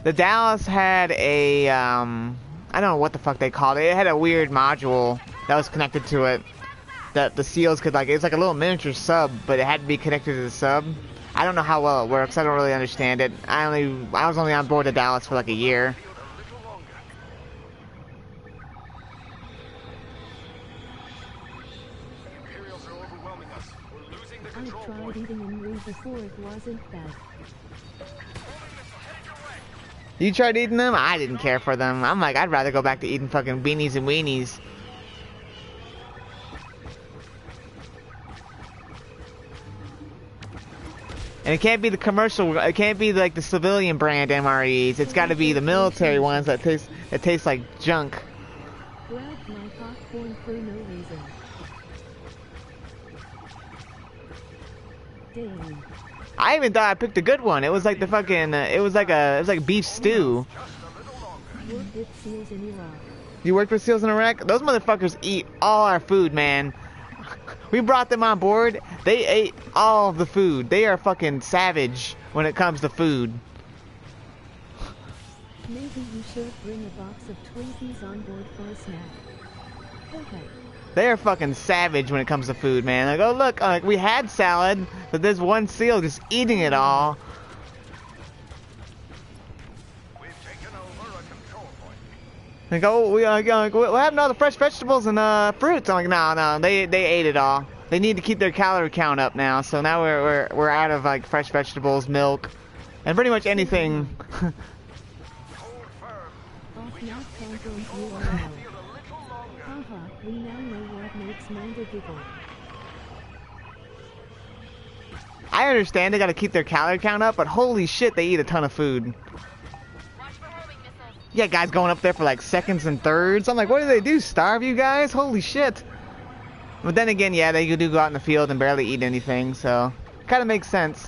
The Dallas had a I don't know what the fuck they called it. It had a weird module that was connected to it that the SEALs could like. It's like a little miniature sub, but it had to be connected to the sub. I don't know how well it works. I don't really understand it. I was only on board the Dallas for like a year. I tried eating in Rue before, it wasn't bad. You tried eating them? I didn't care for them. I'm like, I'd rather go back to eating fucking beanies and weenies. And it can't be the commercial, it can't be like the civilian brand MREs. It's got to be the military ones that taste like junk. Grabbed my popcorn for no reason. Damn. I even thought I picked a good one. It was like the fucking, it was like beef stew. Worked with SEALs in Iraq. You worked with SEALs in Iraq? Those motherfuckers eat all our food, man. We brought them on board. They ate all of the food. They are fucking savage when it comes to food. Maybe you should bring a box of Twinkies on board for a snack. Okay. They are fucking savage when it comes to food, man. Like, oh look, like we had salad, but there's one SEAL just eating it all. We've taken over a control point. Like, oh, what happened to all the fresh vegetables and fruits? I'm like, no, they ate it all. They need to keep their calorie count up now, so now we're out of like fresh vegetables, milk, and pretty much anything. Hold firm. Off not conquering URL. Haha, we now know what makes Manda giggle. I understand they gotta keep their calorie count up, but holy shit, they eat a ton of food. Yeah, guys going up there for like seconds and thirds. I'm like, what do they do? Starve you guys? Holy shit. But then again, yeah, they do go out in the field and barely eat anything, so kind of makes sense.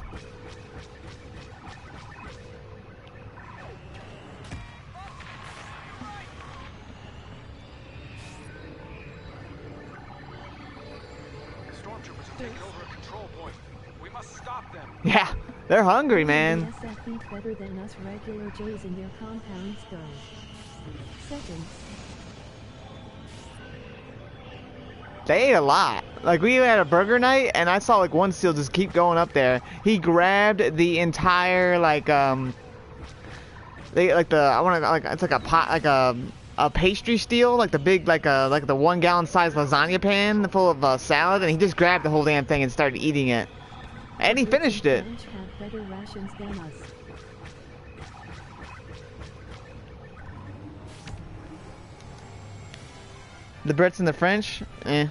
Stormtroopers have taken over a control point. We must stop them. Yeah, they're hungry, man. The SF eat better than us regular Joes in their compounds go. Seconds. They ate a lot. Like, we had a burger night, and I saw like one SEAL just keep going up there. He grabbed the entire like they like the it's like a pot, like a pastry steel, like the big like the 1 gallon size lasagna pan full of salad, and he just grabbed the whole damn thing and started eating it. And he finished it. French have better rations than us. The Brits and the French, eh.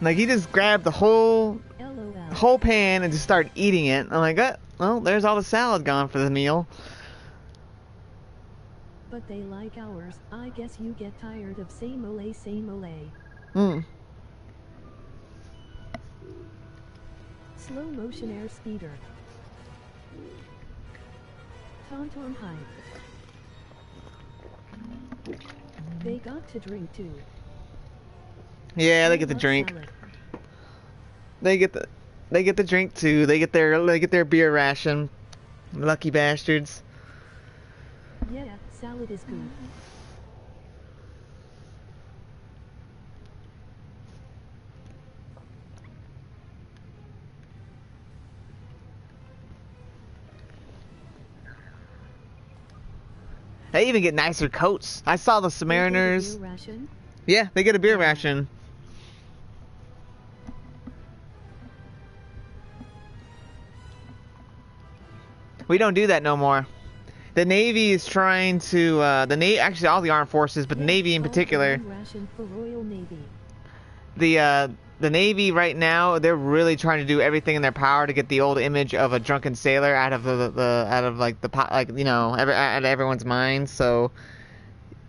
Like, he just grabbed the whole pan and just started eating it. I'm like, well, there's all the salad gone for the meal. But they like ours. I guess you get tired of same ole, same ole. Hmm. Slow motion air speeder. Tauntaun hype. They got to drink too. Yeah, they get the drink. They get the drink too. They get their beer ration. Lucky bastards. Yeah, salad is good. They even get nicer coats. I saw the Submariners. Beer ration? Yeah, they get a beer ration. We don't do that no more. The Navy is trying to, actually all the armed forces, but the Navy in particular. Ration for Royal Navy. The Navy right now, they're really trying to do everything in their power to get the old image of a drunken sailor out of out of everyone's minds. So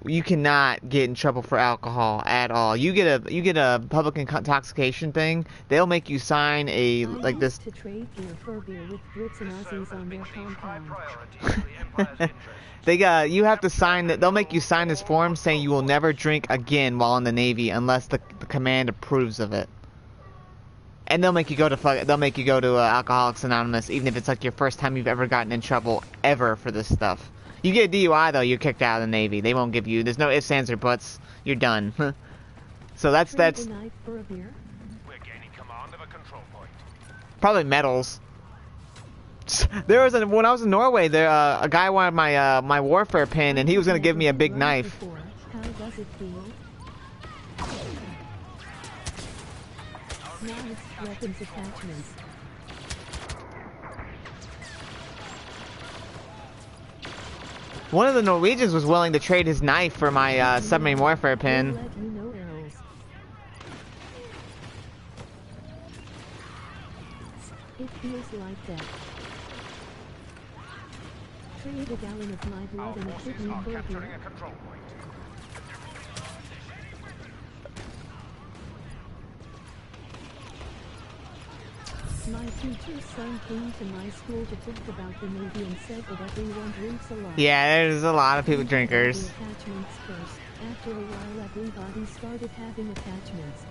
you cannot get in trouble for alcohol at all. You get a public intoxication thing, they'll make you sign a like this. To trade beer for beer with Brits and Aussies on their compound. You have to sign that. They'll make you sign this form saying you will never drink again while in the Navy unless the command approves of it. And they'll make you go to Alcoholics Anonymous, even if it's like your first time you've ever gotten in trouble ever for this stuff. You get a DUI though, you're kicked out of the Navy. They won't give you. There's no ifs, ands, or buts. You're done. So that's Trade a knife for a beer? We're gaining command of a control point. probably medals. There was when I was in Norway, there a guy wanted my my warfare pin, and he was gonna give me a big knife. How does it feel? Nice weapons attachments. One of the Norwegians was willing to trade his knife for my submarine warfare pin. Let you know arrows. It feels like that. Trade a gallon of my blood and a kidney Are capturing burger. a control point. My teacher's son came to my school to talk about the Navy and said that everyone drinks a lot. Yeah, there's a lot of people The drinkers. attachments first. After a while everybody started having attachments.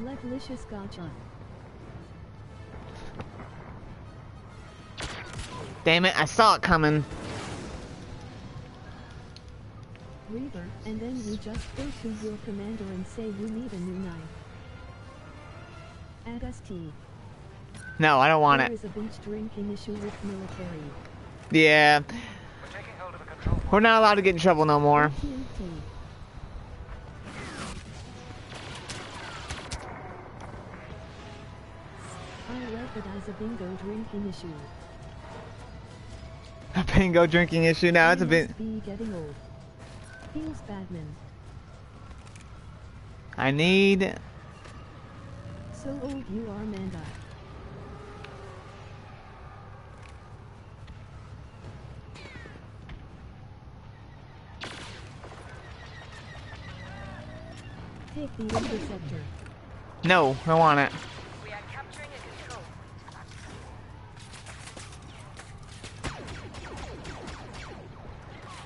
Leglicious gotcha. Damn it, I saw it coming. Reaver, and then you just go to your commander and say you need a new knife. Add ST. No, I don't want There it. is a binge drinking issue with military. Yeah, We're taking hold of a control point. we're not allowed to get in trouble no more. AT&T. I read that as a bingo drinking issue. A bingo drinking issue now. It's a You bit. must be getting old. Feels Badman. I need. So old you are, Manda. Take the interceptor. No, I want it. We are capturing a control.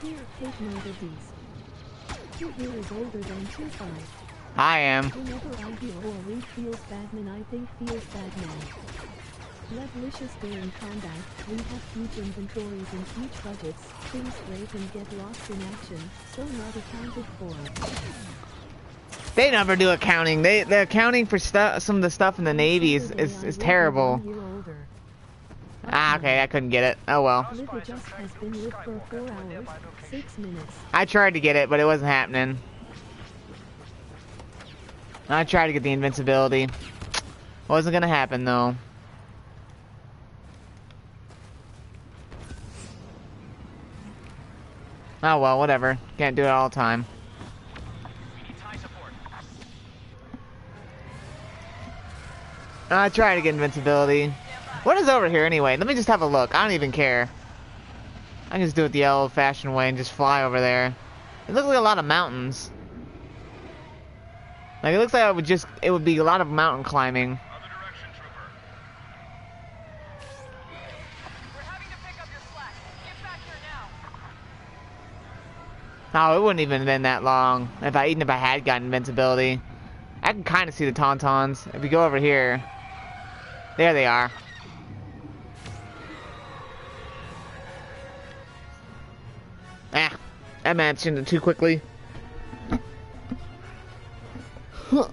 Here, take note of these. 2 here is older than 2-5. I am. Whenever I hear or read Feels Badman, I think Feels Badman. Leglicious during combat, we have huge inventories and huge budgets, things break and get lost in action, so not accounted for. They never do accounting. The accounting for stuff, some of the stuff in the Navy is terrible. 1 year older. Ah, okay, I couldn't get it. Oh well. Livia just has been lit for 4 hours, 6 minutes. I tried to get it, but it wasn't happening. I tried to get the invincibility. Wasn't gonna happen though. Oh well, whatever. Can't do it all the time. Tie support. I tried to get invincibility. What is over here anyway? Let me just have a look. I don't even care. I can just do it the old-fashioned way and just fly over there. It looks like a lot of mountains. Like it looks like it would be a lot of mountain climbing. Other direction, trooper. We're having to pick up your slack. Get back here now. Oh, it wouldn't even been that long even if I had gotten invincibility. I can kind of see the tauntauns. If we go over here, there they are. Ah, I mentioned it too quickly. The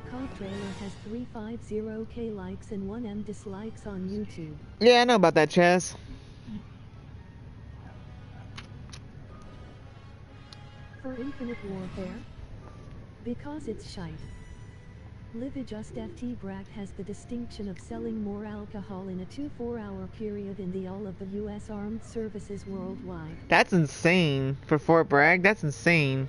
COD trailer has 350k likes and 1M dislikes on YouTube. Yeah, I know about that, Chaz. For Infinite Warfare? Because it's shite. Livia Just FT Bragg has the distinction of selling more alcohol in a 2-4 hour period in the all of the US Armed Services worldwide. That's insane for Fort Bragg. That's insane.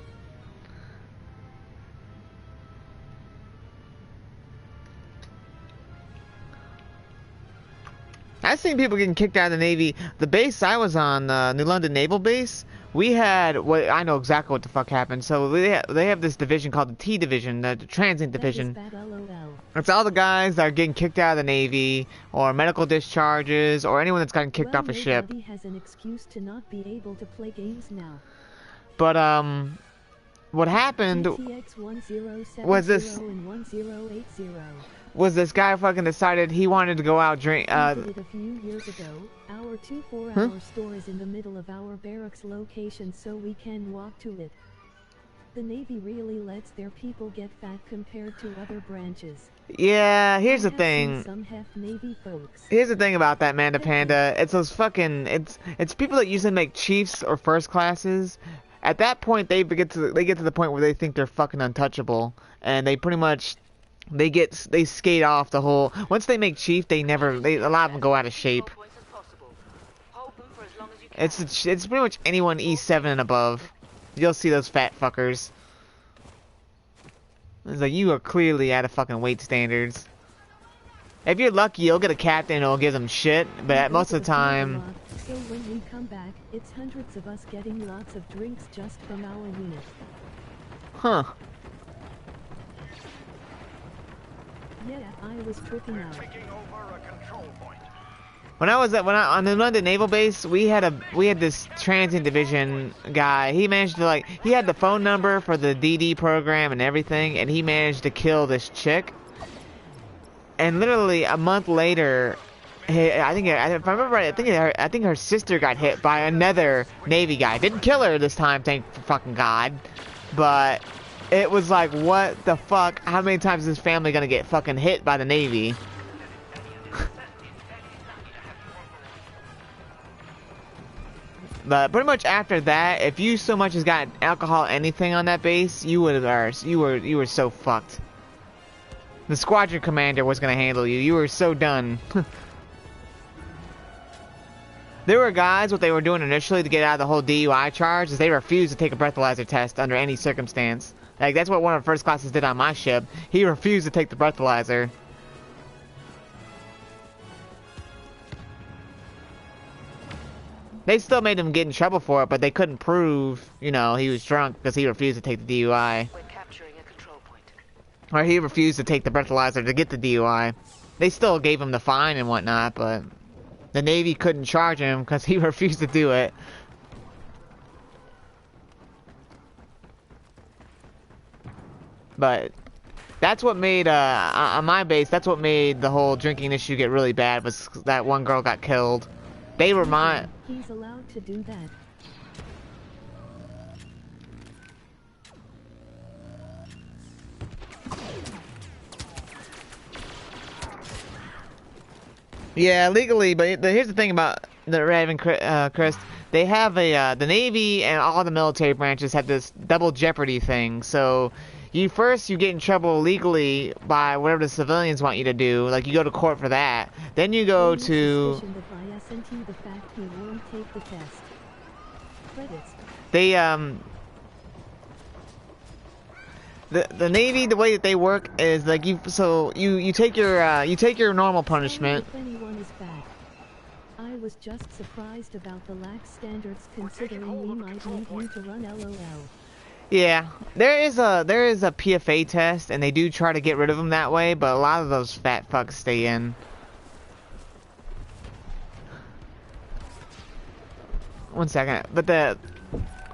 I've seen people getting kicked out of the Navy. The base I was on, New London Naval Base, we had I know exactly what the fuck happened. So they have this division called the T Division, the Transient That is Division. bad, LOL. It's all the guys that are getting kicked out of the Navy, or medical discharges, or anyone that's gotten kicked off a ship. Nobody has an excuse to not be able to play games now. But, what happened GTX 1070 was this... and 1080. was this guy fucking decided he wanted to go out drink, We did it a few years ago. Our 2 4-hour store is in the middle of our barracks location, so we can walk to it. The Navy really lets their people get fat compared to other branches. yeah, here's the I have seen thing. some half Navy folks. Here's the thing about that, Manda Panda. It's those fucking... It's people that usually make chiefs or first classes. At that point, they get to the point where they think they're fucking untouchable. And they pretty much... They skate off the whole... Once they make chief, a lot of them go out of shape. It's pretty much anyone E7 and above. You'll see those fat fuckers. It's like, you are clearly out of fucking weight standards. If you're lucky, you'll get a captain who'll give them shit, but most of the time... So when we come back, it's hundreds of us getting lots of drinks just from our unit. Huh. Yeah, I was tripping out. Taking over a control point. On the London Naval Base, we had this transient division guy. He managed to he had the phone number for the DD program and everything, and he managed to kill this chick. And literally a month later, if I remember right, I think her sister got hit by another Navy guy. Didn't kill her this time, thank fucking God. But it was like, what the fuck? How many times is this family gonna get fucking hit by the Navy? But pretty much after that, if you so much as got alcohol anything on that base, you were so fucked. The squadron commander was gonna handle you. You were so done. There were guys, what they were doing initially to get out of the whole DUI charge is they refused to take a breathalyzer test under any circumstance. Like, that's what one of the first classes did on my ship. He refused to take the breathalyzer. They still made him get in trouble for it, but they couldn't prove, he was drunk because he refused to take the DUI. We're capturing a control point. Or he refused to take the breathalyzer to get the DUI. They still gave him the fine and whatnot, but the Navy couldn't charge him because he refused to do it. But that's what made, on my base, that's what made the whole drinking issue get really bad, was that one girl got killed. They were my... He's allowed to do that. Yeah, legally, but here's the thing about the Raven, Chris. They have the Navy and all the military branches have this double jeopardy thing. So, you get in trouble legally by whatever the civilians want you to do. Like, you go to court for that. Then you go to... The fact he won't take the test. Credits. They, The Navy, the way that they work is like you take your normal punishment. If anyone is bad. I was just surprised about the lax standards considering we might need you to run LOL. Yeah, there is a PFA test and they do try to get rid of them that way, but a lot of those fat fucks stay in. One second, but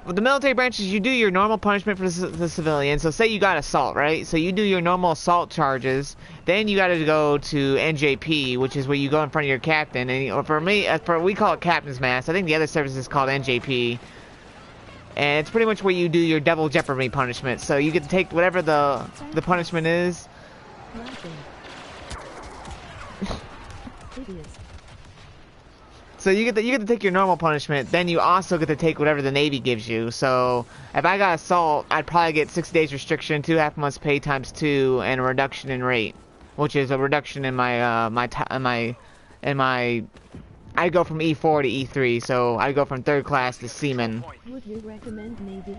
with the military branches, you do your normal punishment for the civilians. So say you got assault, right? So you do your normal assault charges. Then you got to go to NJP, which is where you go in front of your captain. And for me, we call it captain's mast. I think the other service is called NJP. And it's pretty much where you do your double jeopardy punishment. So you get to take whatever the punishment is. So you get to take your normal punishment, then you also get to take whatever the Navy gives you. So if I got assault, I'd probably get 6 days restriction, 2.5 months pay times 2, and a reduction in rate, which is a reduction in my I go from E4 to E3, so I go from 3rd class to seaman. Would you recommend Navy?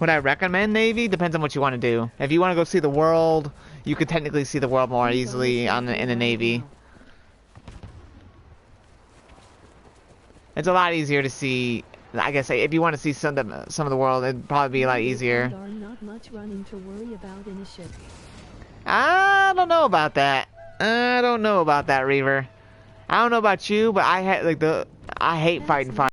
Would I recommend Navy? Depends on what you want to do. If you want to go see the world, you could technically see the world more easily in the Navy. It's a lot easier to see. I guess if you want to see some of the world, it'd probably be a lot easier. Not much running to worry about in a ship. I don't know about that. I don't know about that, Reaver. I don't know about you, but I hate fighting fire.